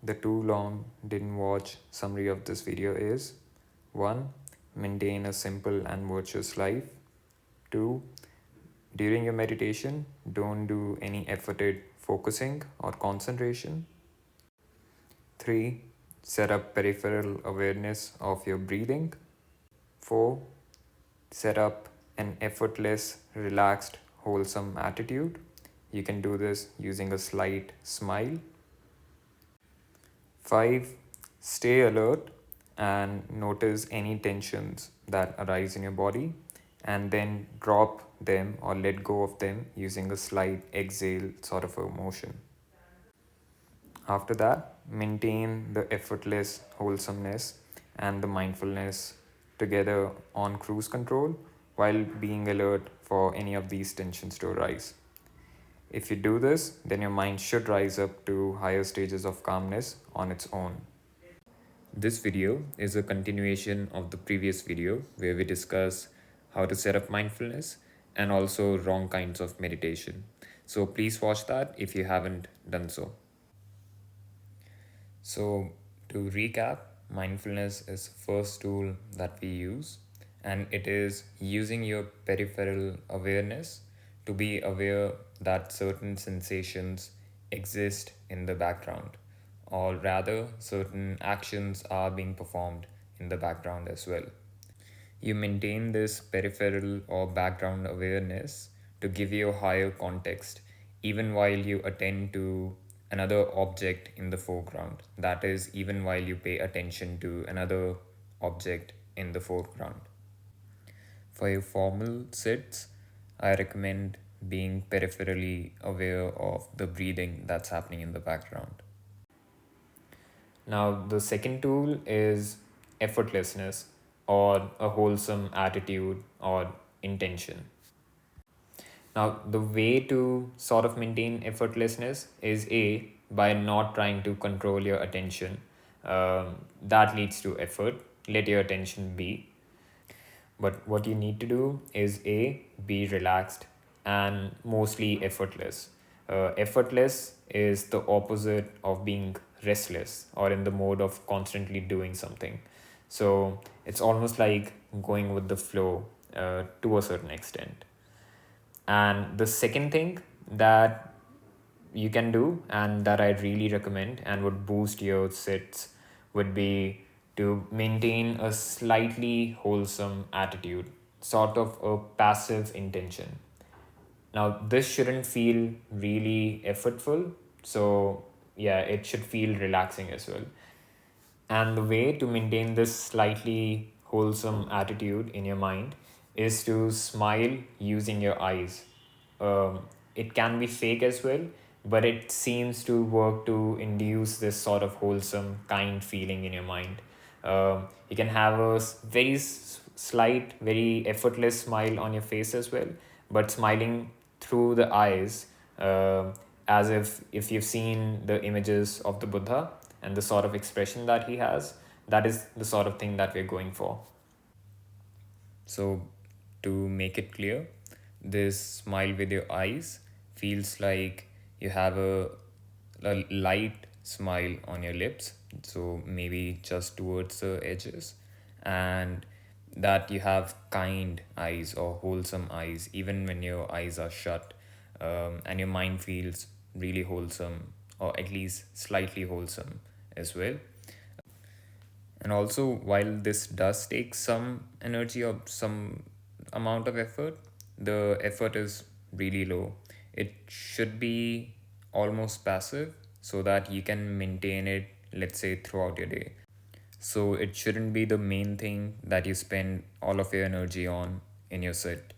the too long didn't watch summary of this video is 1. Maintain a simple and virtuous life. 2. During your meditation, don't do any efforted focusing or concentration. 3. Set up peripheral awareness of your breathing. 4. Set up an effortless, relaxed, wholesome attitude. You can do this using a slight smile. 5. Stay alert and notice any tensions that arise in your body, and then drop them or let go of them using a slight exhale sort of a motion. After that, maintain the effortless wholesomeness and the mindfulness together on cruise control while being alert for any of these tensions to arise. If you do this, then your mind should rise up to higher stages of calmness on its own. This video is a continuation of the previous video where we discuss how to set up mindfulness and also wrong kinds of meditation. So please watch that if you haven't done so. So, to recap, mindfulness is the first tool that we use, and it is using your peripheral awareness to be aware that certain sensations exist in the background, or rather, certain actions are being performed in the background as well. You maintain this peripheral or background awareness to give you a higher context, even while you attend to another object in the foreground. That is, even while you pay attention to another object in the foreground. For your formal sits, I recommend being peripherally aware of the breathing that's happening in the background. Now, the second tool is effortlessness or a wholesome attitude or intention. Now, the way to sort of maintain effortlessness is by not trying to control your attention. That leads to effort. Let your attention be. But what you need to do is be relaxed and mostly effortless. Effortless is the opposite of being restless or in the mode of constantly doing something. So it's almost like going with the flow to a certain extent. And the second thing that you can do and that I really recommend and would boost your sits would be to maintain a slightly wholesome attitude, sort of a passive intention. Now, this shouldn't feel really effortful, so yeah, it should feel relaxing as well. And the way to maintain this slightly wholesome attitude in your mind is to smile using your eyes. It can be fake as well, but it seems to work to induce this sort of wholesome, kind feeling in your mind. You can have a very slight, very effortless smile on your face as well, but smiling through the eyes, as if you've seen the images of the Buddha and the sort of expression that he has, that is the sort of thing that we're going for. So, to make it clear, this smile with your eyes feels like you have a light smile on your lips, so maybe just towards the edges, and that you have kind eyes or wholesome eyes, even when your eyes are shut, and your mind feels really wholesome or at least slightly wholesome as well. And also, while this does take some energy or some amount of effort, the effort is really low. It should be almost passive so that you can maintain it, let's say, throughout your day. So it shouldn't be the main thing that you spend all of your energy on in your sit.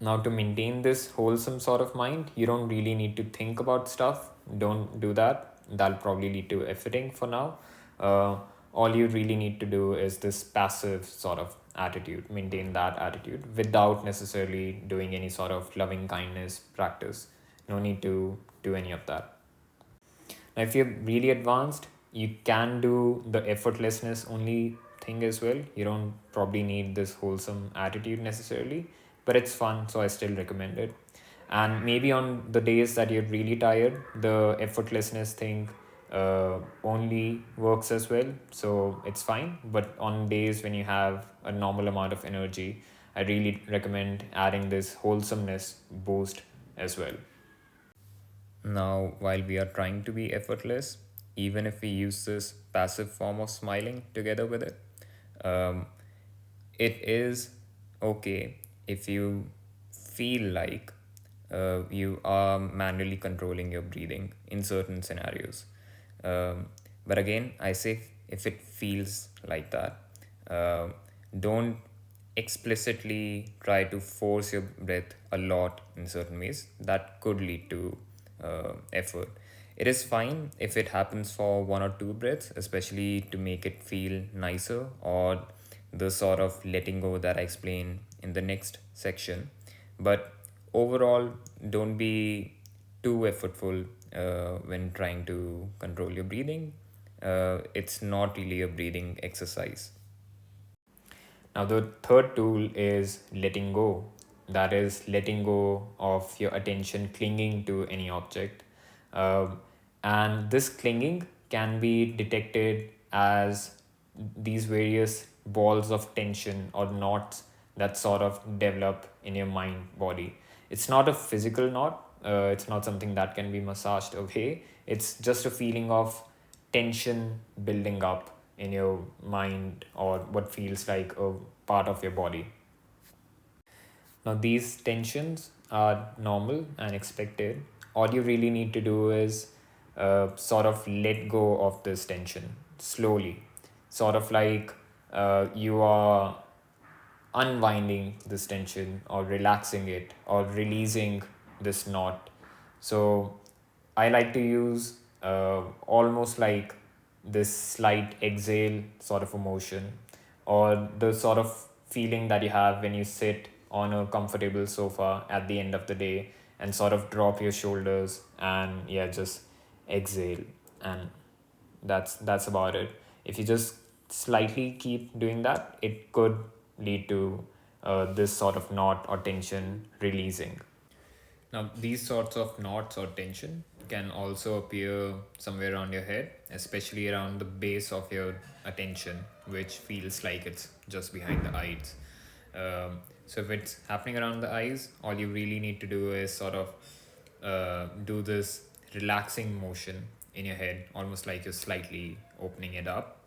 Now, to maintain this wholesome sort of mind, you don't really need to think about stuff. Don't do that. That'll probably lead to efforting for now. All you really need to do is this passive sort of attitude, maintain that attitude without necessarily doing any sort of loving kindness practice. No need to do any of that. Now, if you're really advanced, you can do the effortlessness only thing as well. You don't probably need this wholesome attitude necessarily, but it's fun, so I still recommend it. And maybe on the days that you're really tired, the effortlessness thing only works as well, so it's fine. But on days when you have a normal amount of energy, I really recommend adding this wholesomeness boost as well. Now, while we are trying to be effortless, even if we use this passive form of smiling together with it, um, it is okay if you feel like you are manually controlling your breathing in certain scenarios. But again, I say if it feels like that, uh, don't explicitly try to force your breath a lot in certain ways. That could lead to effort. It is fine if it happens for one or two breaths, especially to make it feel nicer, or the sort of letting go that I explain in the next section. But overall, don't be too effortful when trying to control your breathing. It's not really a breathing exercise. Now, the third tool is letting go. That is letting go of your attention clinging to any object. And this clinging can be detected as these various balls of tension or knots that sort of develop in your mind body. It's not a physical knot, it's not something that can be massaged away. It's just a feeling of tension building up in your mind or what feels like a part of your body. Now, these tensions are normal and expected. All you really need to do is sort of let go of this tension slowly, sort of like you are unwinding this tension or relaxing it or releasing this knot. So I like to use almost like this slight exhale sort of emotion, or the sort of feeling that you have when you sit on a comfortable sofa at the end of the day and sort of drop your shoulders and yeah, just exhale. And that's about it. If you just slightly keep doing that, it could lead to this sort of knot or tension releasing. Now, these sorts of knots or tension can also appear somewhere around your head, especially around the base of your attention, which feels like it's just behind the eyes. So, if it's happening around the eyes, all you really need to do is sort of do this relaxing motion in your head, almost like you're slightly opening it up.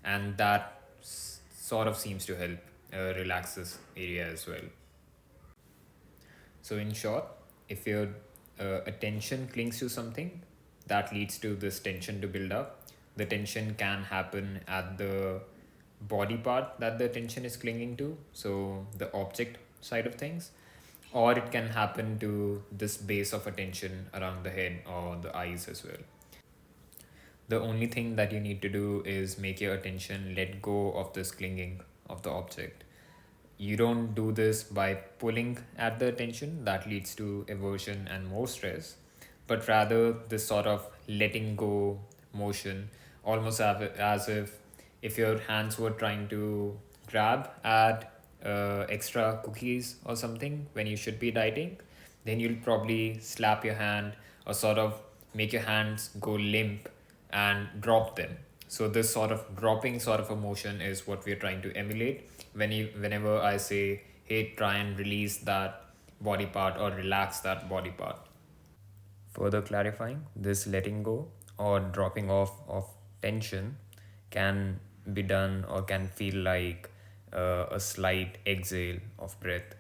And that sort of seems to help relax this area as well. So, in short, if your attention clings to something, that leads to this tension to build up. The tension can happen at the body part that the attention is clinging to, so the object side of things, or it can happen to this base of attention around the head or the eyes as well. The only thing that you need to do is make your attention let go of this clinging of the object. You don't do this by pulling at the attention, that leads to aversion and more stress, but rather this sort of letting go motion, almost as if your hands were trying to grab at extra cookies or something when you should be dieting, then you'll probably slap your hand or sort of make your hands go limp and drop them. So this sort of dropping sort of a motion is what we're trying to emulate whenever I say, hey, try and release that body part or relax that body part. Further clarifying, this letting go or dropping off of tension can be done or can feel like a slight exhale of breath,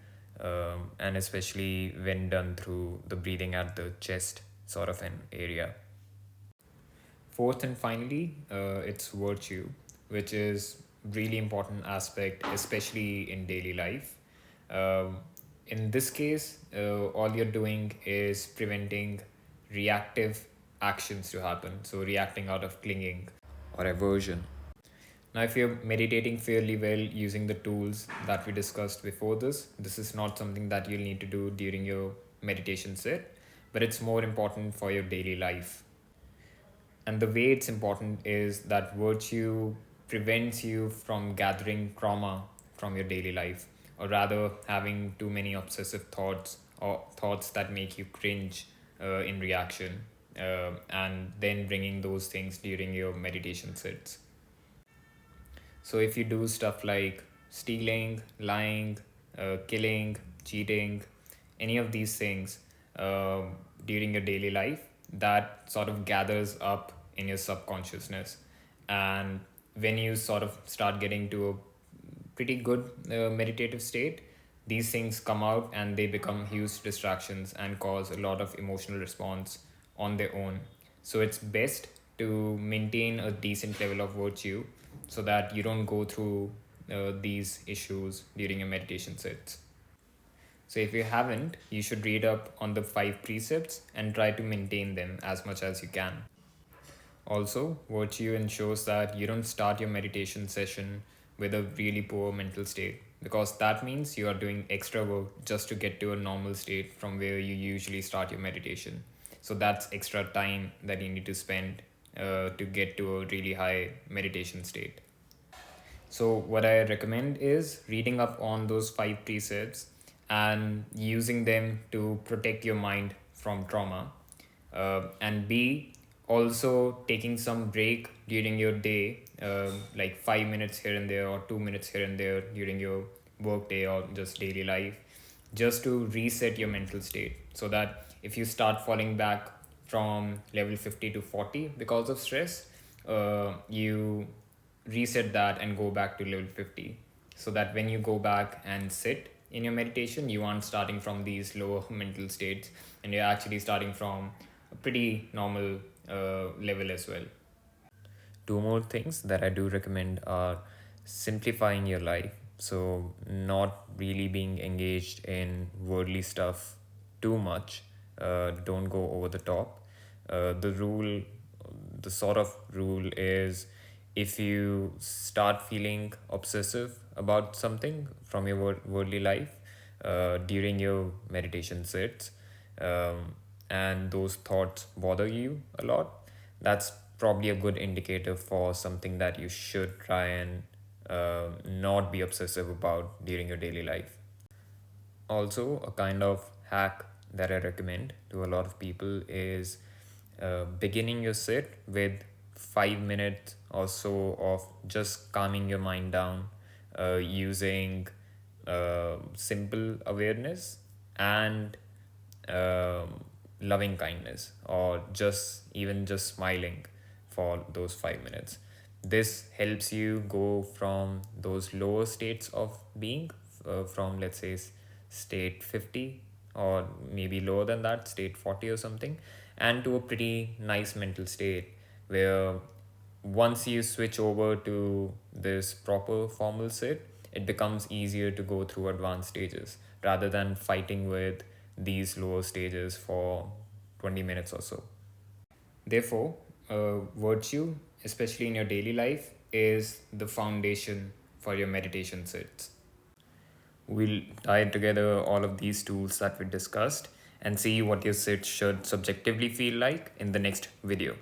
and especially when done through the breathing at the chest sort of an area. Fourth and finally, it's virtue, which is really important aspect, especially in daily life. Um, in this case, all you're doing is preventing reactive actions to happen. So reacting out of clinging or aversion. Now, if you're meditating fairly well using the tools that we discussed before this is not something that you'll need to do during your meditation set, but it's more important for your daily life. And the way it's important is that virtue prevents you from gathering trauma from your daily life, or rather, having too many obsessive thoughts or thoughts that make you cringe in reaction. and then bringing those things during your meditation sits. So if you do stuff like stealing, lying, killing, cheating, any of these things during your daily life, that sort of gathers up in your subconsciousness. And when you sort of start getting to a pretty good meditative state, these things come out and they become huge distractions and cause a lot of emotional response on their own. So it's best to maintain a decent level of virtue so that you don't go through these issues during your meditation sits. So if you haven't, you should read up on the 5 precepts and try to maintain them as much as you can. Also, virtue ensures that you don't start your meditation session with a really poor mental state, because that means you are doing extra work just to get to a normal state from where you usually start your meditation. So that's extra time that you need to spend to get to a really high meditation state. So, what I recommend is reading up on those 5 precepts and using them to protect your mind from trauma. And B, also taking some break during your day, like 5 minutes here and there, or 2 minutes here and there during your work day or just daily life, just to reset your mental state, so that if you start falling back from level 50 to 40 because of stress, you reset that and go back to level 50, so that when you go back and sit in your meditation, you aren't starting from these lower mental states, and you're actually starting from a pretty normal level as well. Two more things that I do recommend are simplifying your life. So, not really being engaged in worldly stuff too much. Don't go over the top. The rule, the sort of rule is, if you start feeling obsessive about something from your worldly life during your meditation sits, and those thoughts bother you a lot, that's probably a good indicator for something that you should try and not be obsessive about during your daily life. Also, a kind of hack that I recommend to a lot of people is beginning your sit with 5 minutes or so of just calming your mind down using simple awareness and um, loving kindness, or just even just smiling for those 5 minutes. This helps you go from those lower states of being, from let's say state 50, or maybe lower than that, state 40 or something, and to a pretty nice mental state where once you switch over to this proper formal sit, it becomes easier to go through advanced stages rather than fighting with these lower stages for 20 minutes or so. Therefore, virtue, especially in your daily life, is the foundation for your meditation sits. We'll tie together all of these tools that we discussed and see what your sit should subjectively feel like in the next video.